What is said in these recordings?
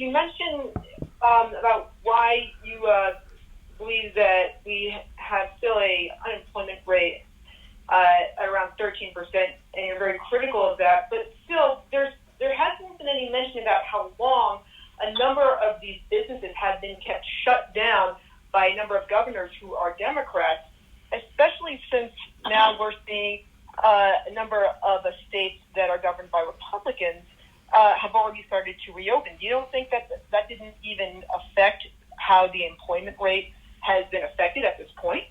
you mentioned about why you believe that we have still a unemployment rate at around 13%, and you're very critical of that. But still, there hasn't been any mention about how long a number of these businesses have been kept shut down by a number of governors who are Democrats, especially since now we're seeing a number of states that are governed by Republicans have already started to reopen. You don't think that didn't even affect how the employment rate has been affected at this point?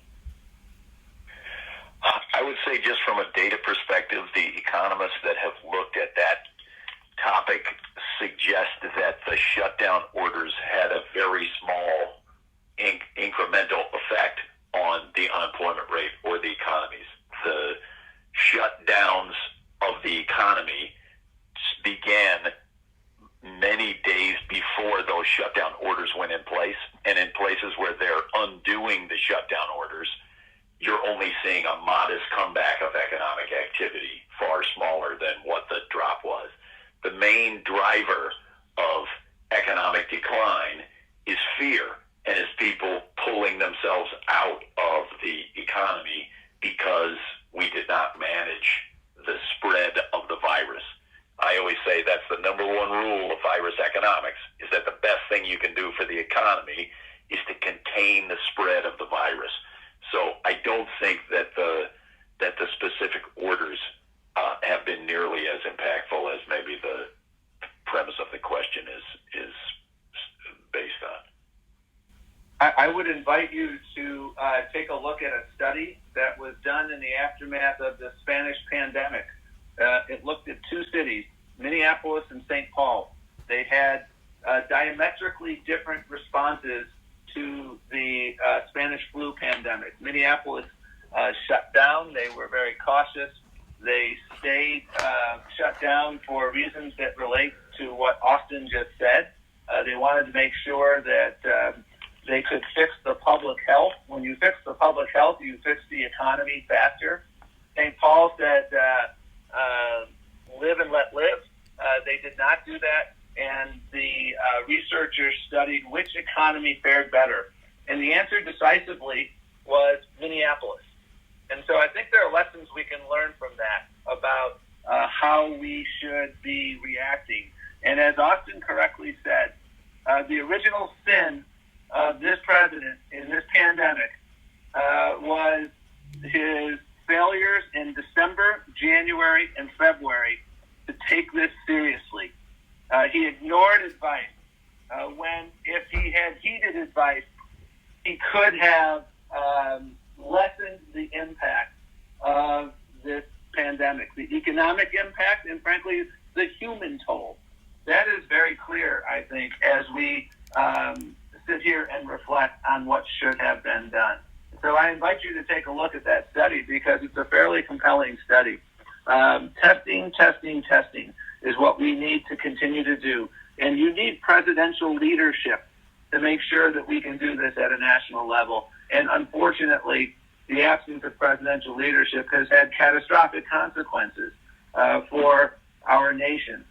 I would say just from a data perspective, the economists that have looked at that topic suggest that the shutdown orders had a very small incremental effect on the unemployment rate or the economies. The shutdowns of the economy began many days before those shutdown orders went in place, and in places where they're undoing the shutdown orders, you're only seeing a modest comeback of economic activity, far smaller than what the drop was. The main driver of economic decline is fear, and is people pulling themselves out of the economy because we did not manage the spread of the virus. I always say that's the number one rule of virus economics, is that the best thing you can do for the economy is to contain the spread of the virus. So I don't think that the specific orders have been nearly as impactful as maybe the premise of the question is based on. I would invite you to take a look at a study that was done in the aftermath of the Spanish pandemic. It looked at two cities, Minneapolis and St. Paul. They had diametrically different responses to the Spanish flu pandemic. Minneapolis shut down. They were very cautious. They stayed shut down for reasons that relate to what Austan just said. They wanted to make sure that they could fix the public health. When you fix the public health, you fix the economy faster. St. Paul said, live and let live. They did not do that, and the researchers studied which economy fared better. And the answer decisively was Minneapolis. And so I think there are lessons we can learn from that about how we should be reacting. And as Austan correctly said, the original sin of this president in this pandemic was his failures in December, January, and February to take this seriously. He ignored advice when, if he had heeded advice, he could have lessened the impact of this pandemic, the economic impact, and frankly, the human toll. That is very clear, I think, as we sit here and reflect on what should have been done. So I invite you to take a look at that study because it's a fairly compelling study. Testing is what we need to continue to do. And you need presidential leadership to make sure that we can do this at a national level. And unfortunately, the absence of presidential leadership has had catastrophic consequences for our nation.